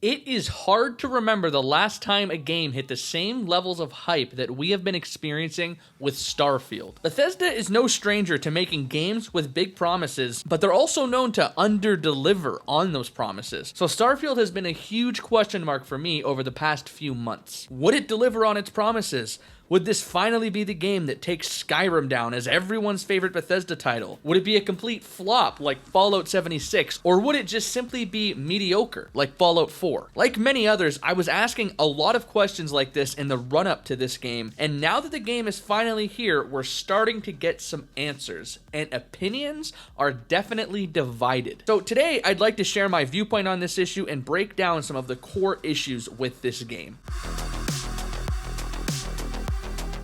It is hard to remember the last time a game hit the same levels of hype that we have been experiencing with Starfield. Bethesda is no stranger to making games with big promises, but they're also known to under-deliver on those promises. So Starfield has been a huge question mark for me over the past few months. Would it deliver on its promises? Would this finally be the game that takes Skyrim down as everyone's favorite Bethesda title? Would it be a complete flop like Fallout 76? Or would it just simply be mediocre like Fallout 4? Like many others, I was asking a lot of questions like this in the run-up to this game, and now that the game is finally here, we're starting to get some answers, and opinions are definitely divided. So today, I'd like to share my viewpoint on this issue and break down some of the core issues with this game.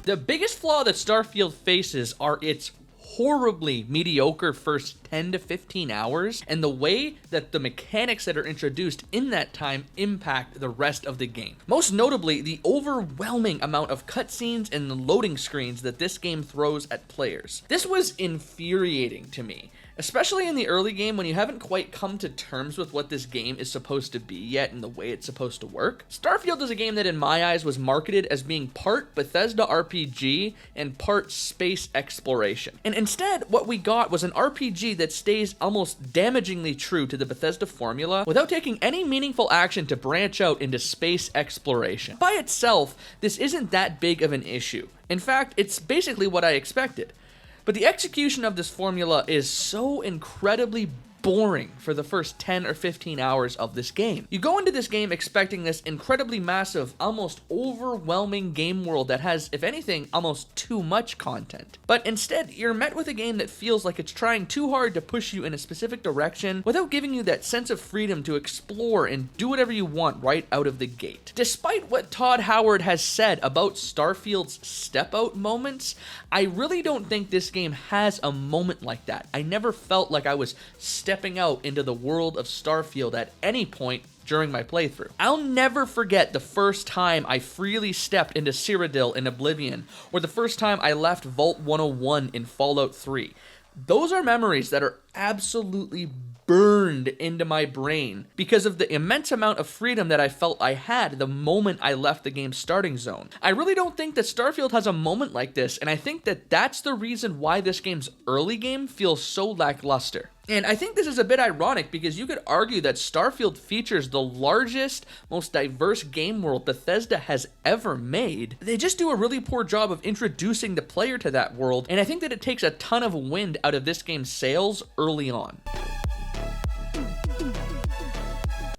The biggest flaw that Starfield faces are its horribly mediocre first 10 to 15 hours and the way that the mechanics that are introduced in that time impact the rest of the game. Most notably, the overwhelming amount of cutscenes and loading screens that this game throws at players. This was infuriating to me, especially in the early game when you haven't quite come to terms with what this game is supposed to be yet and the way it's supposed to work. Starfield is a game that in my eyes was marketed as being part Bethesda RPG and part space exploration. And instead, what we got was an RPG that stays almost damagingly true to the Bethesda formula without taking any meaningful action to branch out into space exploration. By itself, this isn't that big of an issue. In fact, it's basically what I expected. But the execution of this formula is so incredibly boring for the first 10 or 15 hours of this game. You go into this game expecting this incredibly massive, almost overwhelming game world that has, if anything, almost too much content. But instead, you're met with a game that feels like it's trying too hard to push you in a specific direction without giving you that sense of freedom to explore and do whatever you want right out of the gate. Despite what Todd Howard has said about Starfield's step-out moments, I really don't think this game has a moment like that. I never felt like I was stepping out into the world of Starfield at any point during my playthrough. I'll never forget the first time I freely stepped into Cyrodiil in Oblivion, or the first time I left Vault 101 in Fallout 3. Those are memories that are absolutely burned into my brain because of the immense amount of freedom that I felt I had the moment I left the game's starting zone. I really don't think that Starfield has a moment like this, and I think that that's the reason why this game's early game feels so lackluster. And I think this is a bit ironic because you could argue that Starfield features the largest, most diverse game world Bethesda has ever made. They just do a really poor job of introducing the player to that world, and I think that it takes a ton of wind out of this game's sails early on.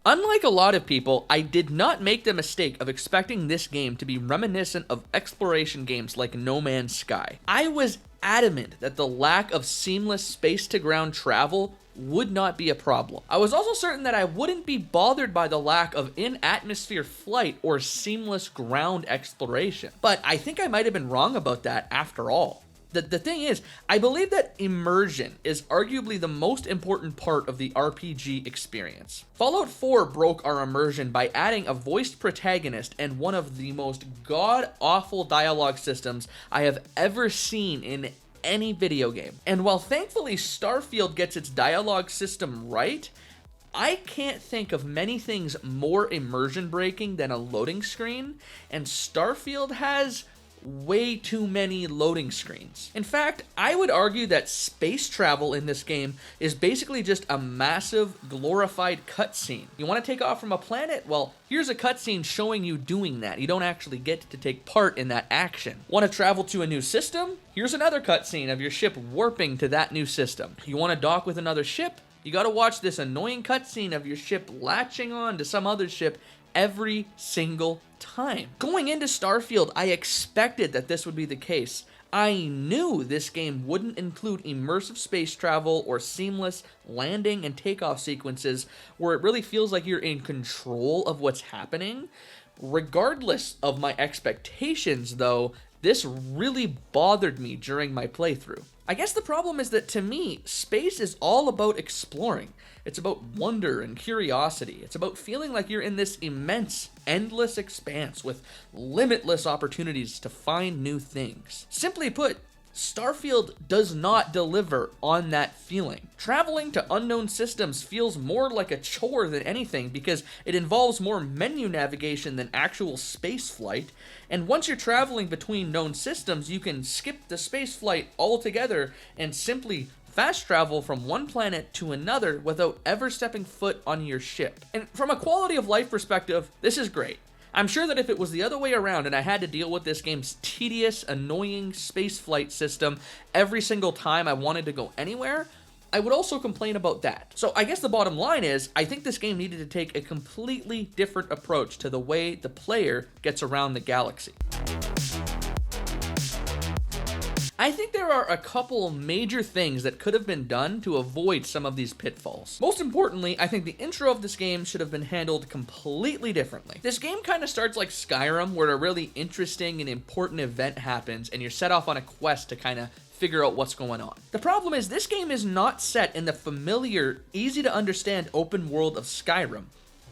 Unlike a lot of people, I did not make the mistake of expecting this game to be reminiscent of exploration games like No Man's Sky. I was adamant that the lack of seamless space-to-ground travel would not be a problem. I was also certain that I wouldn't be bothered by the lack of in-atmosphere flight or seamless ground exploration. But I think I might have been wrong about that after all. The thing is, I believe that immersion is arguably the most important part of the RPG experience. Fallout 4 broke our immersion by adding a voiced protagonist and one of the most god-awful dialogue systems I have ever seen in any video game. And while thankfully Starfield gets its dialogue system right, I can't think of many things more immersion breaking than a loading screen, and Starfield has way too many loading screens. In fact, I would argue that space travel in this game is basically just a massive glorified cutscene. You want to take off from a planet? Well, here's a cutscene showing you doing that. You don't actually get to take part in that action. Want to travel to a new system? Here's another cutscene of your ship warping to that new system. You want to dock with another ship? You gotta watch this annoying cutscene of your ship latching on to some other ship every single time. Going into Starfield, I expected that this would be the case. I knew this game wouldn't include immersive space travel or seamless landing and takeoff sequences where it really feels like you're in control of what's happening. Regardless of my expectations, though, this really bothered me during my playthrough. I guess the problem is that to me, space is all about exploring. It's about wonder and curiosity. It's about feeling like you're in this immense, endless expanse with limitless opportunities to find new things. Simply put, Starfield does not deliver on that feeling. Traveling to unknown systems feels more like a chore than anything because it involves more menu navigation than actual space flight, and once you're traveling between known systems, you can skip the space flight altogether and simply fast travel from one planet to another without ever stepping foot on your ship. And from a quality of life perspective, this is great. I'm sure that if it was the other way around and I had to deal with this game's tedious, annoying spaceflight system every single time I wanted to go anywhere, I would also complain about that. So I guess the bottom line is, I think this game needed to take a completely different approach to the way the player gets around the galaxy. I think there are a couple major things that could have been done to avoid some of these pitfalls. Most importantly, I think the intro of this game should have been handled completely differently. This game kind of starts like Skyrim, where a really interesting and important event happens and you're set off on a quest to kind of figure out what's going on. The problem is this game is not set in the familiar, easy to understand open world of Skyrim.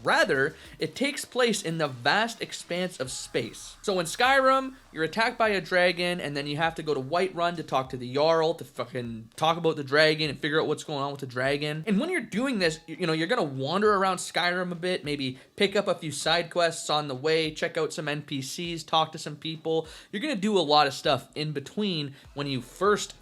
Rather, it takes place in the vast expanse of space. So in Skyrim, you're attacked by a dragon, and then you have to go to Whiterun to talk to the Jarl to fucking talk about the dragon and figure out what's going on with the dragon. And when you're doing this, you're gonna wander around Skyrim a bit, maybe pick up a few side quests on the way, check out some NPCs, talk to some people. You're gonna do a lot of stuff in between when you first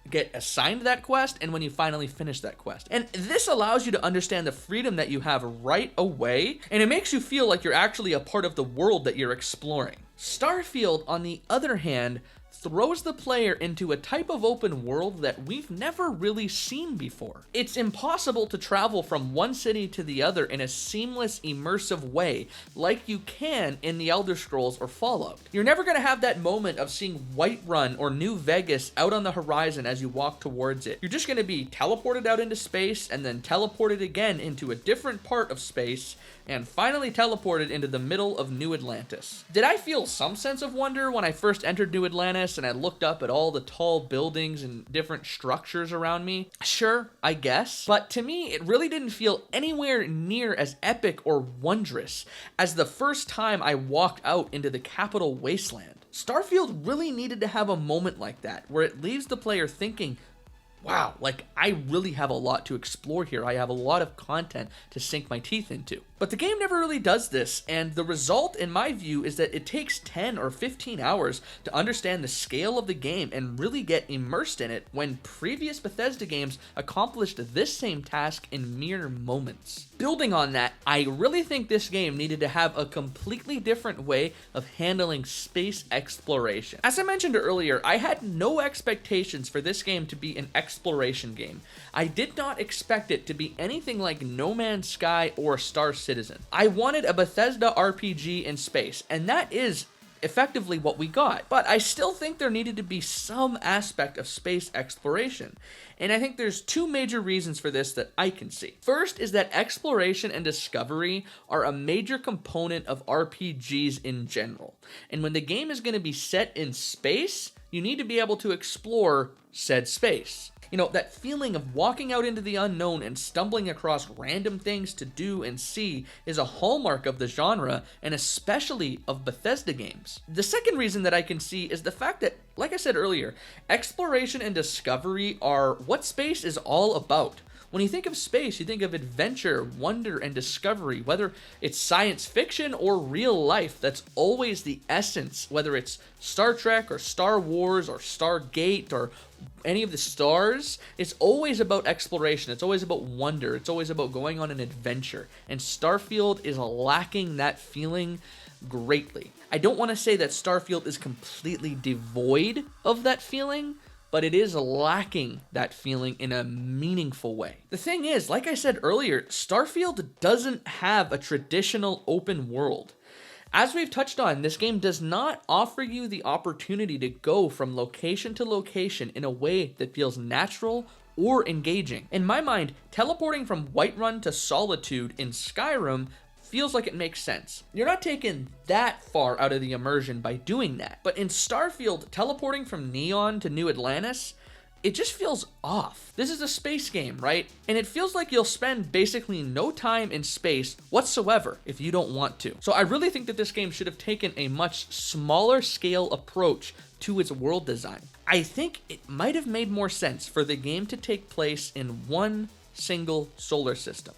get assigned that quest and when you finally finish that quest. And this allows you to understand the freedom that you have right away, and it makes you feel like you're actually a part of the world that you're exploring. Starfield, on the other hand, throws the player into a type of open world that we've never really seen before. It's impossible to travel from one city to the other in a seamless, immersive way like you can in the Elder Scrolls or Fallout. You're never going to have that moment of seeing Whiterun or New Vegas out on the horizon as you walk towards it. You're just going to be teleported out into space and then teleported again into a different part of space and finally teleported into the middle of New Atlantis. Did I feel some sense of wonder when I first entered New Atlantis and I looked up at all the tall buildings and different structures around me? Sure, I guess. But to me, it really didn't feel anywhere near as epic or wondrous as the first time I walked out into the capital wasteland. Starfield really needed to have a moment like that, where it leaves the player thinking, wow, like I really have a lot to explore here. I have a lot of content to sink my teeth into. But the game never really does this, and the result, in my view, is that it takes 10 or 15 hours to understand the scale of the game and really get immersed in it, when previous Bethesda games accomplished this same task in mere moments. Building on that, I really think this game needed to have a completely different way of handling space exploration. As I mentioned earlier, I had no expectations for this game to be an exploration game. I did not expect it to be anything like No Man's Sky or Star Citizen. I wanted a Bethesda RPG in space, and that is effectively what we got. But I still think there needed to be some aspect of space exploration. And I think there's two major reasons for this that I can see. First is that exploration and discovery are a major component of RPGs in general. And when the game is going to be set in space, you need to be able to explore said space. That feeling of walking out into the unknown and stumbling across random things to do and see is a hallmark of the genre, and especially of Bethesda games. The second reason that I can see is the fact that, like I said earlier, exploration and discovery are what space is all about. When you think of space, you think of adventure, wonder, and discovery. Whether it's science fiction or real life, that's always the essence. Whether it's Star Trek or Star Wars or Stargate or any of the stars, it's always about exploration. It's always about wonder. It's always about going on an adventure. And Starfield is lacking that feeling greatly. I don't want to say that Starfield is completely devoid of that feeling, but it is lacking that feeling in a meaningful way. The thing is, like I said earlier, Starfield doesn't have a traditional open world. As we've touched on, this game does not offer you the opportunity to go from location to location in a way that feels natural or engaging. In my mind, teleporting from Whiterun to Solitude in Skyrim feels like it makes sense. You're not taken that far out of the immersion by doing that. But in Starfield, teleporting from Neon to New Atlantis, it just feels off. This is a space game, right? And it feels like you'll spend basically no time in space whatsoever if you don't want to. So I really think that this game should have taken a much smaller scale approach to its world design. I think it might have made more sense for the game to take place in one single solar system.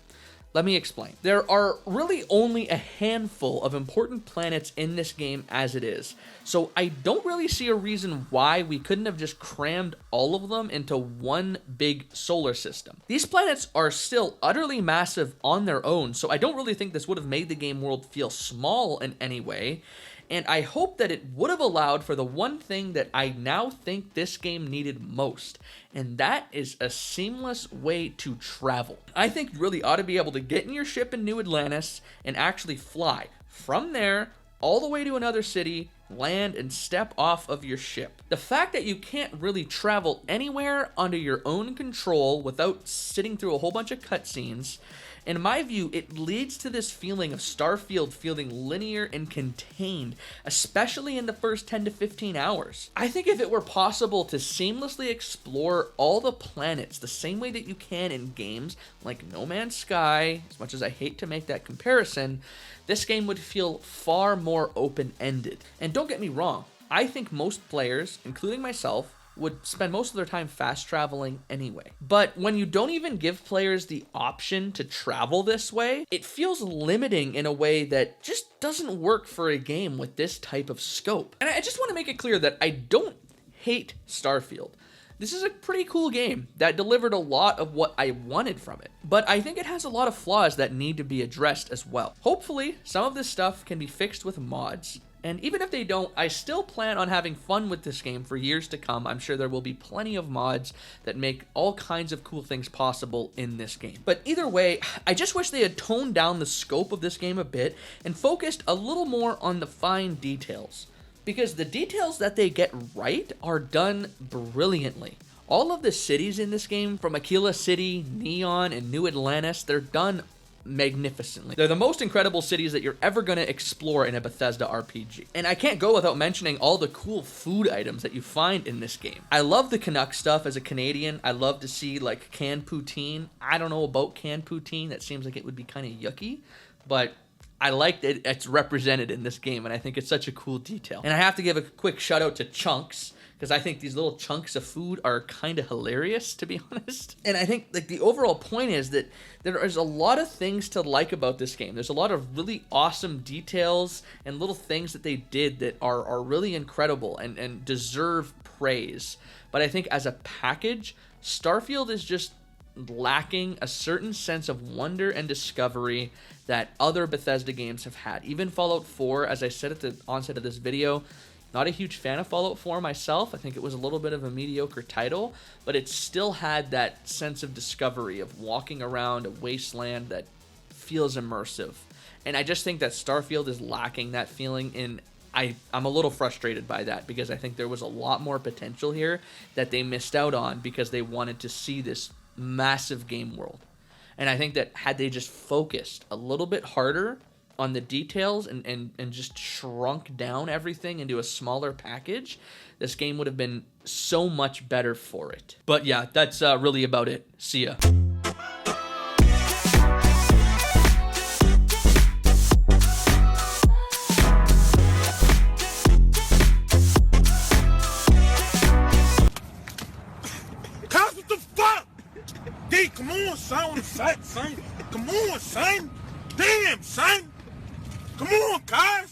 Let me explain. There are really only a handful of important planets in this game as it is, so I don't really see a reason why we couldn't have just crammed all of them into one big solar system. These planets are still utterly massive on their own, so I don't really think this would have made the game world feel small in any way, and I hope that it would have allowed for the one thing that I now think this game needed most, and that is a seamless way to travel. I think you really ought to be able to get in your ship in New Atlantis and actually fly from there all the way to another city, land, and step off of your ship. The fact that you can't really travel anywhere under your own control without sitting through a whole bunch of cutscenes, in my view, it leads to this feeling of Starfield feeling linear and contained, especially in the first 10 to 15 hours. I think if it were possible to seamlessly explore all the planets the same way that you can in games like No Man's Sky, as much as I hate to make that comparison, this game would feel far more open-ended. And don't get me wrong, I think most players, including myself, would spend most of their time fast traveling anyway. But when you don't even give players the option to travel this way, it feels limiting in a way that just doesn't work for a game with this type of scope. And I just want to make it clear that I don't hate Starfield. This is a pretty cool game that delivered a lot of what I wanted from it, but I think it has a lot of flaws that need to be addressed as well. Hopefully, some of this stuff can be fixed with mods. And even if they don't, I still plan on having fun with this game for years to come. I'm sure there will be plenty of mods that make all kinds of cool things possible in this game. But either way, I just wish they had toned down the scope of this game a bit and focused a little more on the fine details. Because the details that they get right are done brilliantly. All of the cities in this game, from Aquila City, Neon, and New Atlantis, they're done magnificently. They're the most incredible cities that you're ever going to explore in a Bethesda RPG. And I can't go without mentioning all the cool food items that you find in this game. I love the Canuck stuff as a Canadian. I love to see like canned poutine. I don't know about canned poutine. That seems like it would be kind of yucky, but I like that it's represented in this game, and I think it's such a cool detail. And I have to give a quick shout out to Chunks, because I think these little chunks of food are kind of hilarious, to be honest. And I think like the overall point is that there is a lot of things to like about this game. There's a lot of really awesome details and little things that they did that are really incredible and deserve praise. But I think as a package, Starfield is just lacking a certain sense of wonder and discovery that other Bethesda games have had. Even Fallout 4, as I said at the onset of this video, not a huge fan of Fallout 4 myself. I think it was a little bit of a mediocre title, but it still had that sense of discovery of walking around a wasteland that feels immersive. And I just think that Starfield is lacking that feeling, and I'm a little frustrated by that because I think there was a lot more potential here that they missed out on because they wanted to see this massive game world. And I think that had they just focused a little bit harder on the details and just shrunk down everything into a smaller package, this game would have been so much better for it. But yeah, that's really about it. See ya. What the fuck? D, come on, son. Son. Come on, son. Damn, son. Come on, guys.